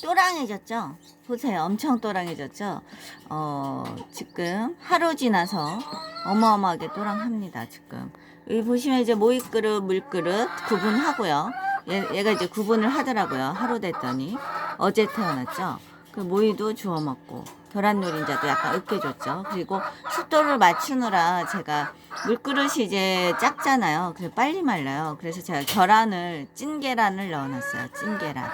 또랑해졌죠? 보세요. 엄청 또랑해졌죠? 지금 하루 지나서 어마어마하게 또랑합니다. 지금 여기 보시면 이제 모이그릇, 물그릇 구분하고요. 얘가 이제 구분을 하더라고요. 하루 됐더니 어제 태어났죠? 그 모이도 주워 먹고 계란 노린자도 약간 으깨줬죠. 그리고 습도를 맞추느라 제가 물그릇이 이제 작잖아요. 그래서 빨리 말라요. 그래서 제가 찐 계란을 넣어놨어요. 찐 계란.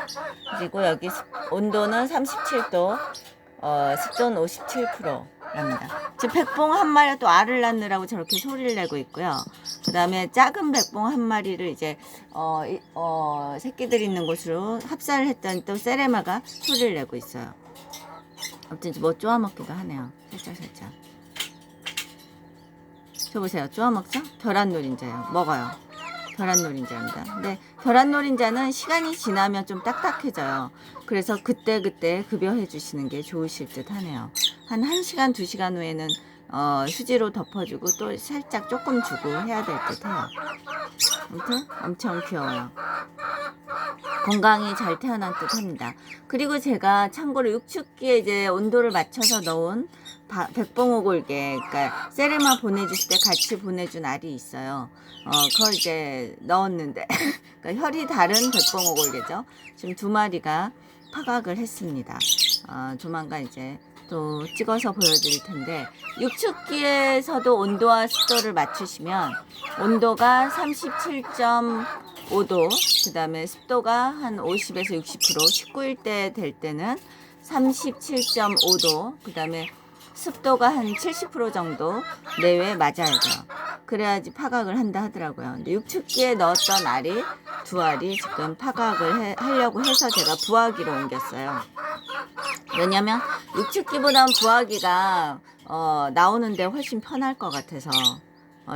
그리고 여기 온도는 37도, 습도는 57%랍니다. 지금 백봉 한 마리가 또 알을 낳느라고 저렇게 소리를 내고 있고요. 그 다음에 작은 백봉 한 마리를 이제 새끼들 있는 곳으로 합사를 했더니 또 세레마가 소리를 내고 있어요. 아무튼 뭐 쪼아 먹기도 하네요. 살짝. 저 보세요. 쪼아 먹죠? 계란 노린자예요. 먹어요. 계란 노린자입니다. 근데 계란 노린자는 시간이 지나면 좀 딱딱해져요. 그래서 그때 급여해 주시는 게 좋으실 듯 하네요. 한 1시간, 2시간 후에는 휴지로 덮어주고 또 살짝 조금 주고 해야 될 듯 해요. 아무튼 엄청 귀여워요. 건강히 잘 태어난 듯 합니다. 그리고 제가 참고로 육축기에 이제 온도를 맞춰서 넣은 백봉오골개, 그러니까 세레마 보내주실 때 같이 보내준 알이 있어요. 그걸 이제 넣었는데, 그러니까 혈이 다른 백봉오골개죠. 지금 2마리가 파각을 했습니다. 조만간 이제 또 찍어서 보여드릴 텐데, 육축기에서도 온도와 습도를 맞추시면 온도가 37.5도, 그 다음에 습도가 한 50에서 60%, 19일 때 될 때는 37.5도, 그 다음에 습도가 한 70% 정도 내외에 맞아야 돼요. 그래야지 파각을 한다 하더라고요. 근데 육축기에 넣었던 알이 2알이 지금 파각을 하려고 해서 제가 부화기로 옮겼어요. 왜냐면 육축기보다는 부화기가 나오는데 훨씬 편할 것 같아서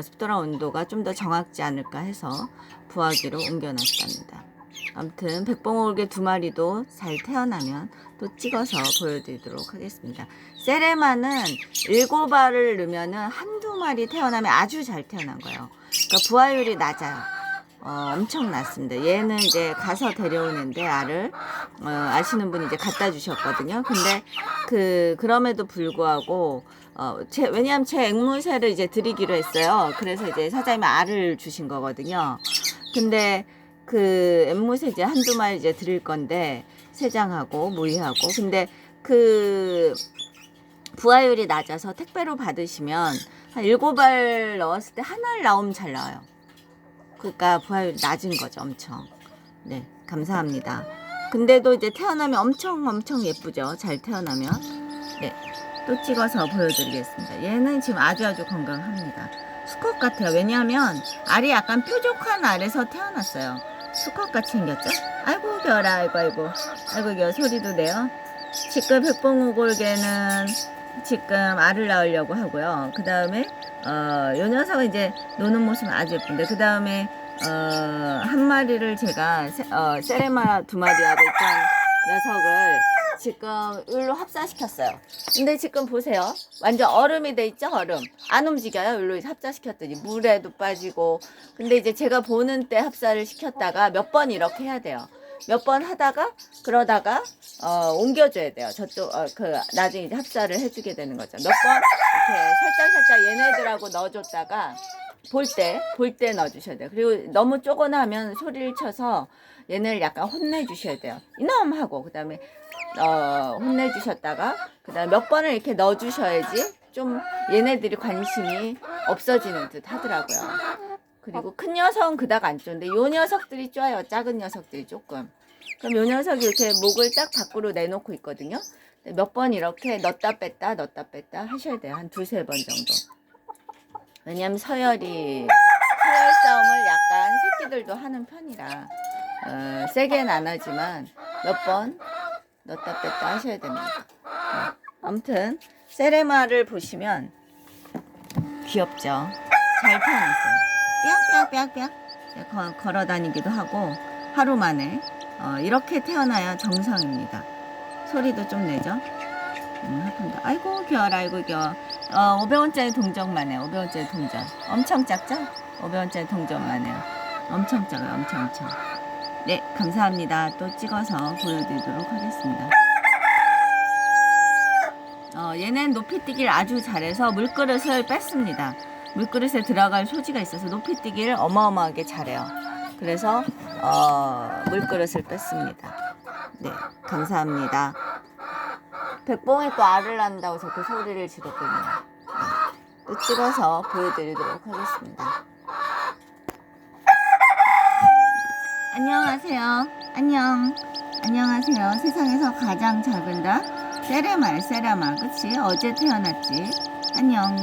습도랑 온도가 좀 더 정확지 않을까 해서 부화기로 옮겨놨답니다. 아무튼 백봉오골개 2마리도 잘 태어나면 또 찍어서 보여드리도록 하겠습니다. 세레마는 7알을 넣으면은 한두 마리 태어나면 아주 잘 태어난 거예요. 그러니까 부화율이 낮아요. 엄청 낮습니다. 얘는 이제 가서 데려오는데 알을 아시는 분이 이제 갖다 주셨거든요. 근데 그럼에도 불구하고 왜냐하면 제 앵무새를 이제 드리기로 했어요. 그래서 이제 사장님이 알을 주신 거거든요. 근데 그 앵무새 이제 한두 마리 이제 드릴 건데 세장하고 모이하고, 근데 그 부화율이 낮아서 택배로 받으시면 한 7알 넣었을 때 한 알 나오면 잘 나와요. 그러니까 부화율이 낮은 거죠. 엄청. 네, 감사합니다. 근데도 이제 태어나면 엄청 예쁘죠. 잘 태어나면. 네, 또 찍어서 보여드리겠습니다. 얘는 지금 아주 건강합니다. 수컷 같아요. 왜냐하면 알이 약간 뾰족한 알에서 태어났어요. 수컷같이 생겼죠? 아이고 겨라, 아이고 겨, 소리도 내요. 지금 백봉오골개는 지금 알을 낳으려고 하고요. 그 다음에 요 녀석은 이제 노는 모습은 아주 예쁜데, 그 다음에 한 마리를 제가 세레마 2마리하고 있던 녀석을 지금 여기로 합사시켰어요. 근데 지금 보세요. 완전 얼음이 돼 있죠? 얼음. 안 움직여요. 여기로 합사시켰더니 물에도 빠지고. 근데 이제 제가 보는 때 합사를 시켰다가 몇 번 이렇게 해야 돼요. 몇 번 하다가 그러다가 옮겨줘야 돼요. 저쪽 나중에 이제 합사를 해주게 되는 거죠. 몇 번 이렇게 살짝 얘네들하고 넣어줬다가 볼 때 넣어주셔야 돼요. 그리고 너무 쪼거나면 소리를 쳐서 얘네를 약간 혼내주셔야 돼요. 이놈 하고, 그 다음에 혼내주셨다가 그 다음에 몇 번을 이렇게 넣어주셔야지 좀 얘네들이 관심이 없어지는 듯 하더라고요. 그리고 큰 녀석은 그닥 안 좋은데 요 녀석들이 좋아요. 작은 녀석들이 조금. 그럼 요 녀석이 이렇게 목을 딱 밖으로 내놓고 있거든요. 몇 번 이렇게 넣었다 뺐다 하셔야 돼요. 한 2-3번 정도. 왜냐면 서열 싸움을 약간 새끼들도 하는 편이라 세게는 안 하지만 몇 번 넣었다 뺐다 하셔야 됩니다. 네. 아무튼 세레마를 보시면 귀엽죠. 잘 태어났어요. 뿅뿅뿅뿅 걸어 다니기도 하고 하루 만에 이렇게 태어나야 정상입니다. 소리도 좀 내죠. 아이고 겨라, 아이고 겨. 500원짜리 동전만 해요. 500원짜리 동전 엄청 작죠? 500원짜리 동전만 해요. 엄청 작아요. 엄청. 네, 감사합니다. 또 찍어서 보여드리도록 하겠습니다. 얘는 높이뛰기를 아주 잘해서 물그릇을 뺐습니다. 물그릇에 들어갈 소지가 있어서 높이뛰기를 어마어마하게 잘해요. 그래서 물그릇을 뺐습니다. 네, 감사합니다. 백봉이 또 알을 낳는다고 자꾸 소리를 지르군요. 또 찍어서 보여드리도록 하겠습니다. 안녕하세요. 안녕하세요. 세상에서 가장 작은 닭 세레마, 그치? 어제 태어났지? 안녕.